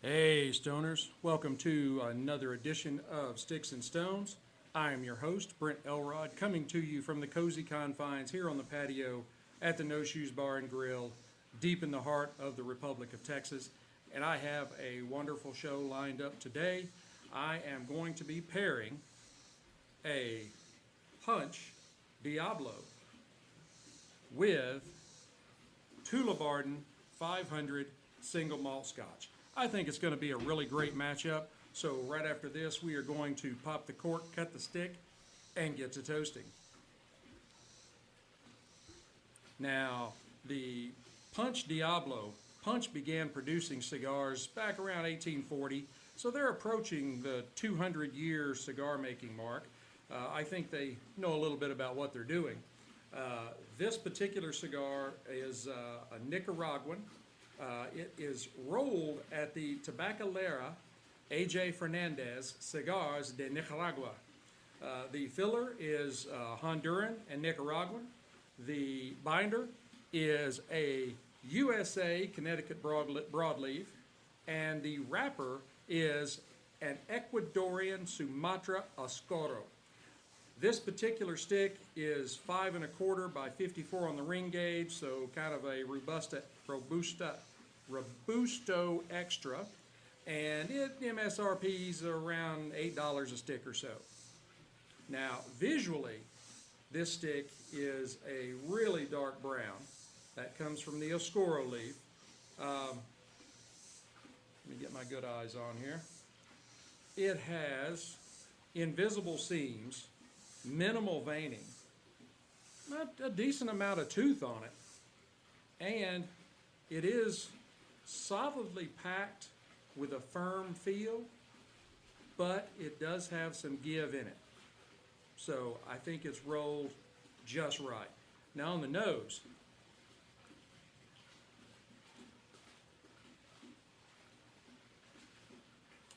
Hey Stoners, welcome to another edition of Sticks and Stones. I am your host, Brent Elrod, coming to you from the cozy confines here on the patio at the No Shoes Bar and Grill, deep in the heart of the Republic of Texas. And I have a wonderful show lined up today. I am going to be pairing a punch Diablo with Tullabardine 500 single malt Scotch. I think it's going to be a really great matchup. So right after this, we are going to pop the cork, cut the stick, and get to toasting. Now, the Punch Diablo, Punch began producing cigars back around 1840, so they're approaching the 200-year cigar-making mark. I think they know a little bit about what they're doing. This particular cigar is a Nicaraguan. It is rolled at the Tabacalera A.J. Fernandez Cigars de Nicaragua. The filler is Honduran and Nicaraguan. The binder is a USA Connecticut broadleaf. And the wrapper is an Ecuadorian Sumatra Oscuro. This particular stick is 5 1/4 by 54 on the ring gauge, so kind of a Robusto extra, and it MSRP's around $8 a stick or so. Now, visually, this stick is a really dark brown that comes from the Oscuro leaf. Let me get my good eyes on here. It has invisible seams, minimal veining, not a decent amount of tooth on it, and it is solidly packed with a firm feel, but it does have some give in it. So I think it's rolled just right. Now on the nose,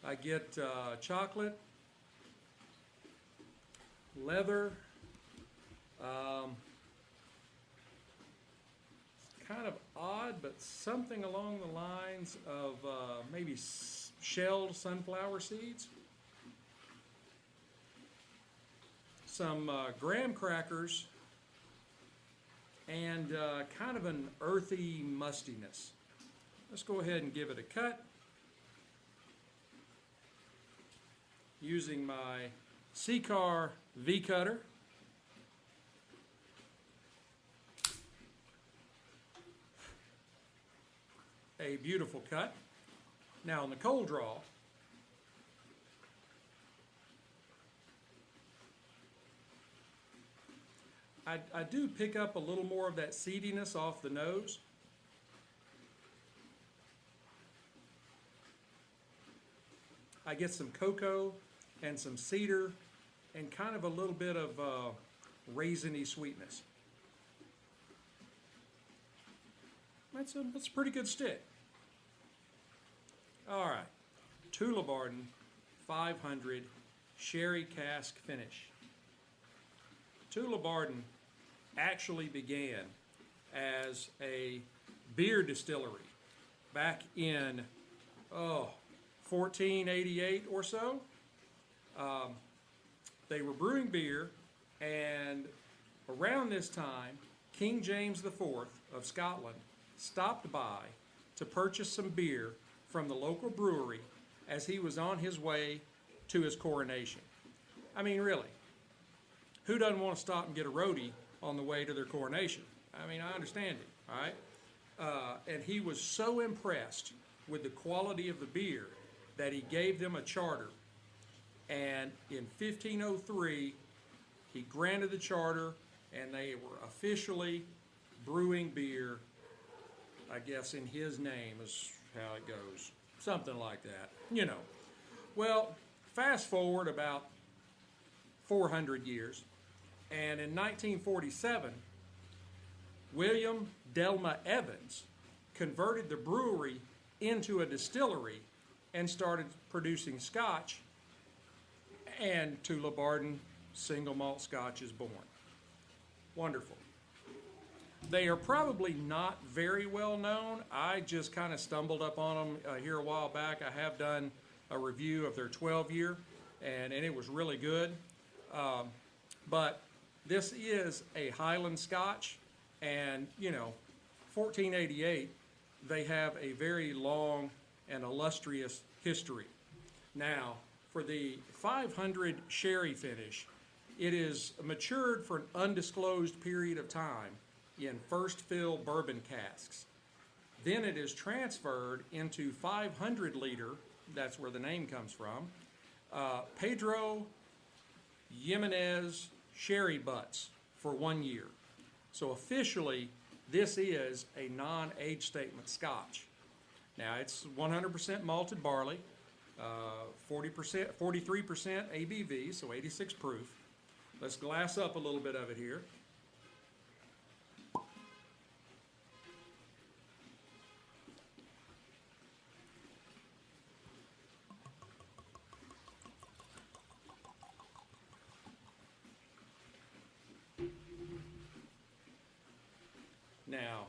I get chocolate, leather, kind of odd, but something along the lines of maybe shelled sunflower seeds. Some graham crackers, and kind of an earthy mustiness. Let's go ahead and give it a cut using my C-Car V-Cutter. A beautiful cut. Now on the cold draw, I do pick up a little more of that seediness off the nose. I get some cocoa and some cedar and kind of a little bit of raisiny sweetness. That's a pretty good stick. All right, Tullabardine 500 sherry cask finish. Tullabardine actually began as a beer distillery back in 1488 or so. They were brewing beer, and around this time, King James IV of Scotland stopped by to purchase some beer from the local brewery as he was on his way to his coronation. I mean, really, who doesn't want to stop and get a roadie on the way to their coronation? I mean, I understand it, all right? And he was so impressed with the quality of the beer that he gave them a charter. And in 1503, he granted the charter, and they were officially brewing beer, I guess in his name is how it goes. Something like that, you know. Well, fast forward about 400 years, and in 1947, William Delma Evans converted the brewery into a distillery and started producing Scotch, and Tullabardine single malt Scotch is born. Wonderful. They are probably not very well known. I just kind of stumbled up on them here a while back. I have done a review of their 12-year, and it was really good. But this is a Highland Scotch, and 1488, they have a very long and illustrious history. Now, for the 500 sherry finish, it is matured for an undisclosed period of time in first fill bourbon casks. Then it is transferred into 500 liter, that's where the name comes from, Pedro Jimenez sherry butts for 1 year. So officially, this is a non-age statement Scotch. Now it's 100% malted barley, 43% ABV, so 86 proof. Let's glass up a little bit of it here. Now,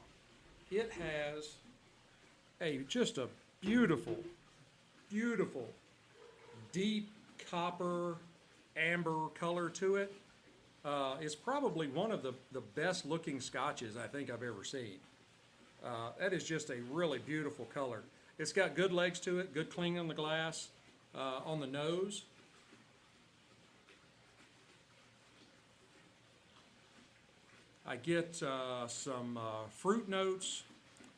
it has just a beautiful, beautiful, deep copper amber color to it. It's probably one of the best looking scotches I think I've ever seen. That is just a really beautiful color. It's got good legs to it, good cling on the glass, on the nose. I get some fruit notes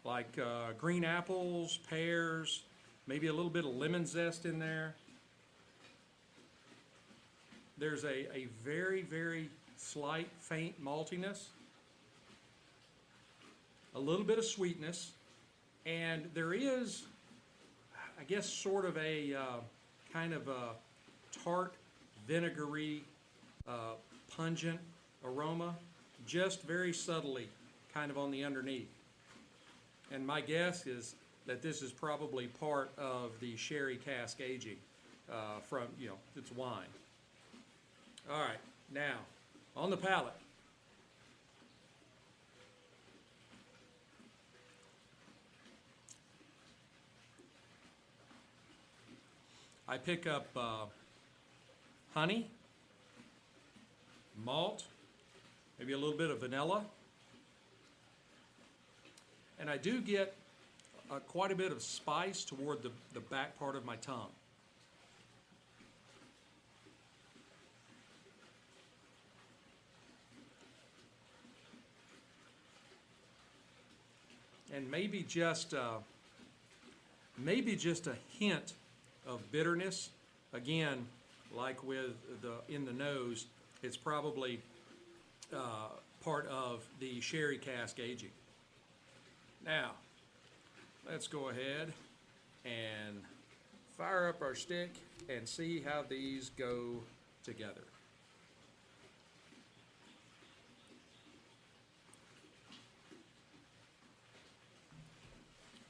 like green apples, pears, maybe a little bit of lemon zest in there. There's a very, very slight, faint maltiness, a little bit of sweetness, and there is, I guess, sort of a kind of a tart, vinegary, pungent aroma, just very subtly, kind of on the underneath. And my guess is that this is probably part of the sherry cask aging from, it's wine. All right, now, on the palate. I pick up honey, malt, maybe a little bit of vanilla, and I do get quite a bit of spice toward the back part of my tongue. And maybe just a hint of bitterness. Again, like with in the nose, it's probably part of the sherry cask aging. Now, let's go ahead and fire up our stick and see how these go together.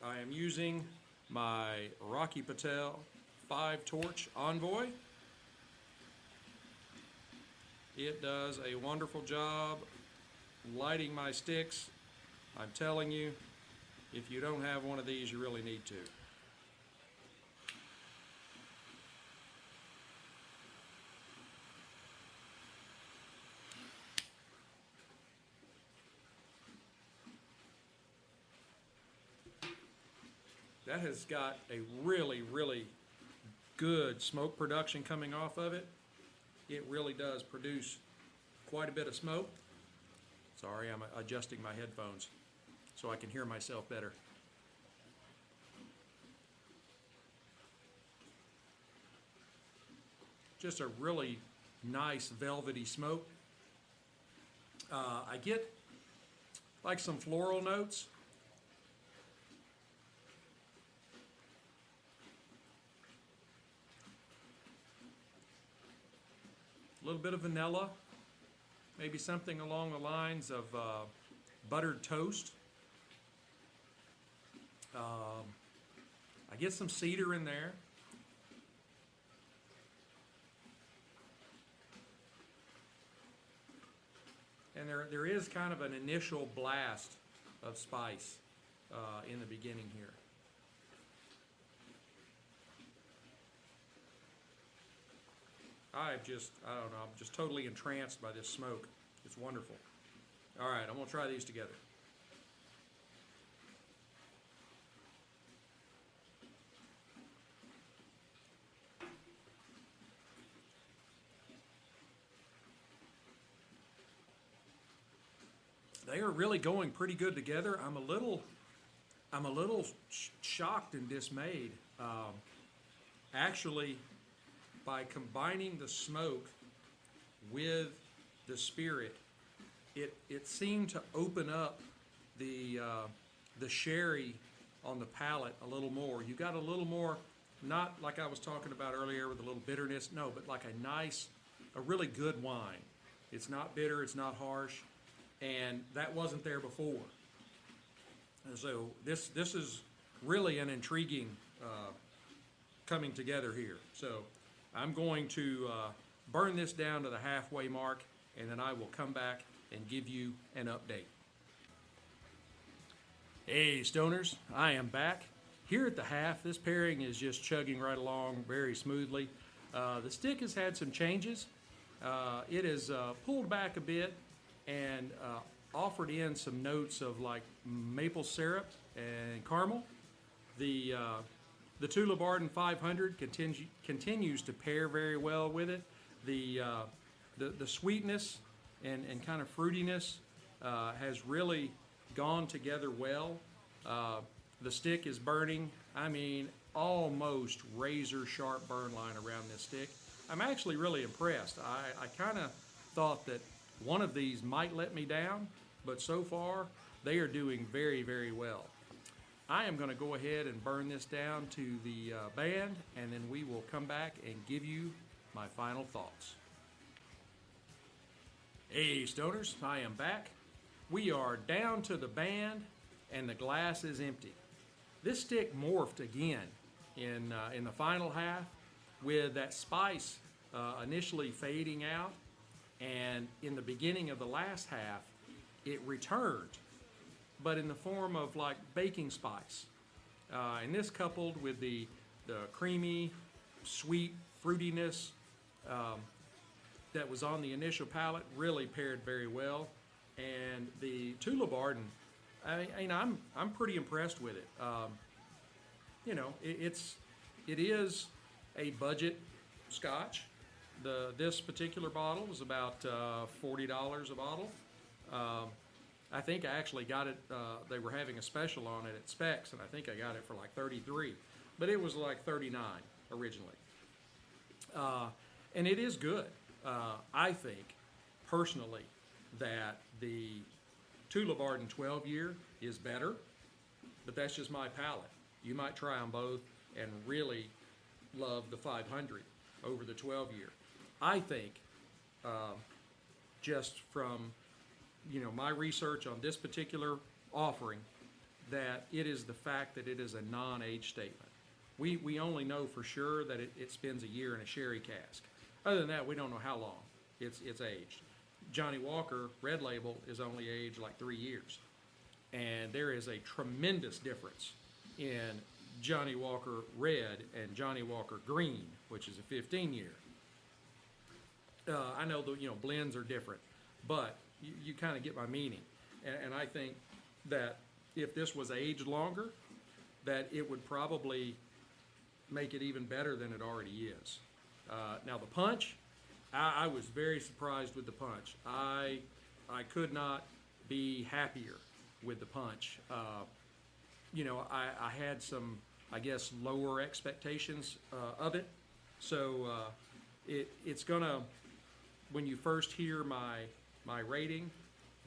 I am using my Rocky Patel 5-torch Envoy. It does a wonderful job lighting my sticks. I'm telling you, if you don't have one of these, you really need to. That has got a really, really good smoke production coming off of it. It really does produce quite a bit of smoke. Sorry, I'm adjusting my headphones so I can hear myself better. Just a really nice velvety smoke. I get like some floral notes. a little bit of vanilla, maybe something along the lines of buttered toast. I get some cedar in there. And there is kind of an initial blast of spice in the beginning here. I don't know, I'm just totally entranced by this smoke. It's wonderful. All right, I'm gonna try these together. They are really going pretty good together. I'm a little shocked and dismayed. Actually, by combining the smoke with the spirit, it seemed to open up the sherry on the palate a little more. You got a little more, not like I was talking about earlier with a little bitterness, no, but like a really good wine. It's not bitter, it's not harsh, and that wasn't there before. And so this is really an intriguing coming together here. So I'm going to burn this down to the halfway mark, and then I will come back and give you an update. Hey Stoners, I am back. Here at the half, this pairing is just chugging right along very smoothly. The stick has had some changes. It has pulled back a bit and offered in some notes of like maple syrup and caramel. The Tullabardine 500 continues to pair very well with it. The sweetness and kind of fruitiness has really gone together well. The stick is burning, I mean, almost razor sharp burn line around this stick. I'm actually really impressed. I kind of thought that one of these might let me down, but so far they are doing very, very well. I am going to go ahead and burn this down to the band, and then we will come back and give you my final thoughts. Hey Stoners, I am back. We are down to the band and the glass is empty. This stick morphed again in the final half with that spice initially fading out, and in the beginning of the last half it returned, but in the form of like baking spice. And this coupled with the creamy, sweet fruitiness that was on the initial palate really paired very well. And the Tullabardine, I'm pretty impressed with it. You know, it is a budget Scotch. This particular bottle was about $40 a bottle. I think I actually got it, they were having a special on it at Specs, and I think I got it for like $33, but it was like $39 originally. And it is good. I think, personally, that the Tullabardine 12-year is better, but that's just my palate. You might try them both and really love the 500 over the 12-year. I think, just from my research on this particular offering, that it is the fact that it is a non-age statement. We only know for sure that it spends a year in a sherry cask. Other than that, we don't know how long it's aged. Johnny Walker Red Label is only aged like 3 years. And there is a tremendous difference in Johnny Walker Red and Johnny Walker Green, which is a 15-year. I know the blends are different, but you kind of get my meaning. And I think that if this was aged longer, that it would probably make it even better than it already is. Now the punch, I was very surprised with the punch. I could not be happier with the punch. I had some, I guess, lower expectations of it. So it's gonna, when you first hear my rating,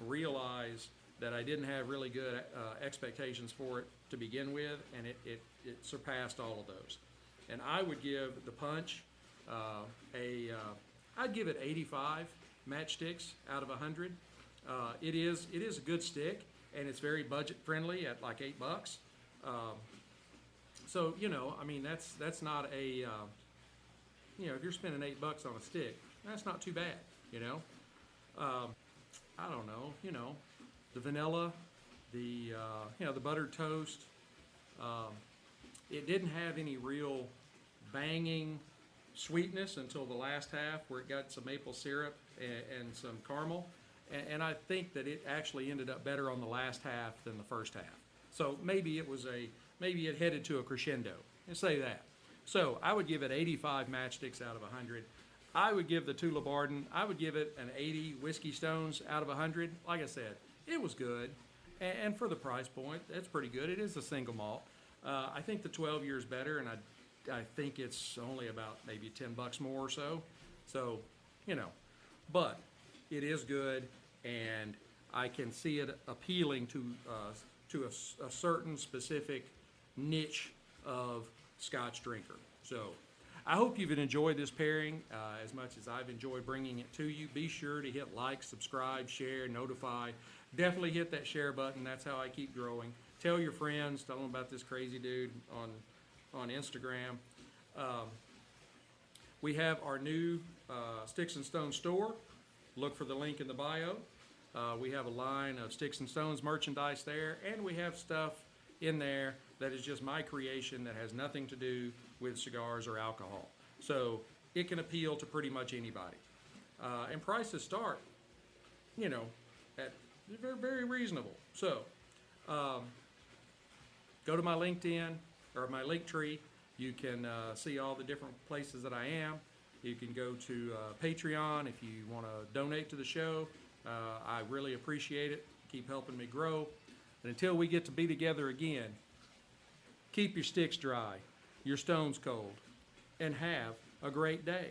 realize that I didn't have really good expectations for it to begin with, and it surpassed all of those. And I would give the punch a I'd give it 85 matchsticks out of 100. It is a good stick, and it's very budget friendly at like $8. So I mean that's not a if you're spending $8 on a stick, that's not too bad. I don't know. The vanilla, the the buttered toast. It didn't have any real banging sweetness until the last half, where it got some maple syrup and some caramel, and I think that it actually ended up better on the last half than the first half. So maybe it headed to a crescendo. Let's say that. So I would give it 85 matchsticks out of 100. I would give the Tullabardine, I would give it an 80 Whiskey Stones out of 100. Like I said, it was good, and for the price point, that's pretty good. It is a single malt. I think the 12 year is better, and I think it's only about maybe $10 more or so. So, but it is good, and I can see it appealing to a certain specific niche of Scotch drinker. So I hope you've enjoyed this pairing as much as I've enjoyed bringing it to you. Be sure to hit like, subscribe, share, notify. Definitely hit that share button. That's how I keep growing. Tell your friends. Tell them about this crazy dude on Instagram. We have our new Sticks-n-Stonez store. Look for the link in the bio. We have a line of Sticks-n-Stonez merchandise there, and we have stuff in there that is just my creation that has nothing to do with cigars or alcohol. So it can appeal to pretty much anybody. And prices start, at very, very reasonable. So go to my LinkedIn or my link tree. You can see all the different places that I am. You can go to Patreon if you want to donate to the show. I really appreciate it. Keep helping me grow. And until we get to be together again, keep your sticks dry, your stones cold, and have a great day.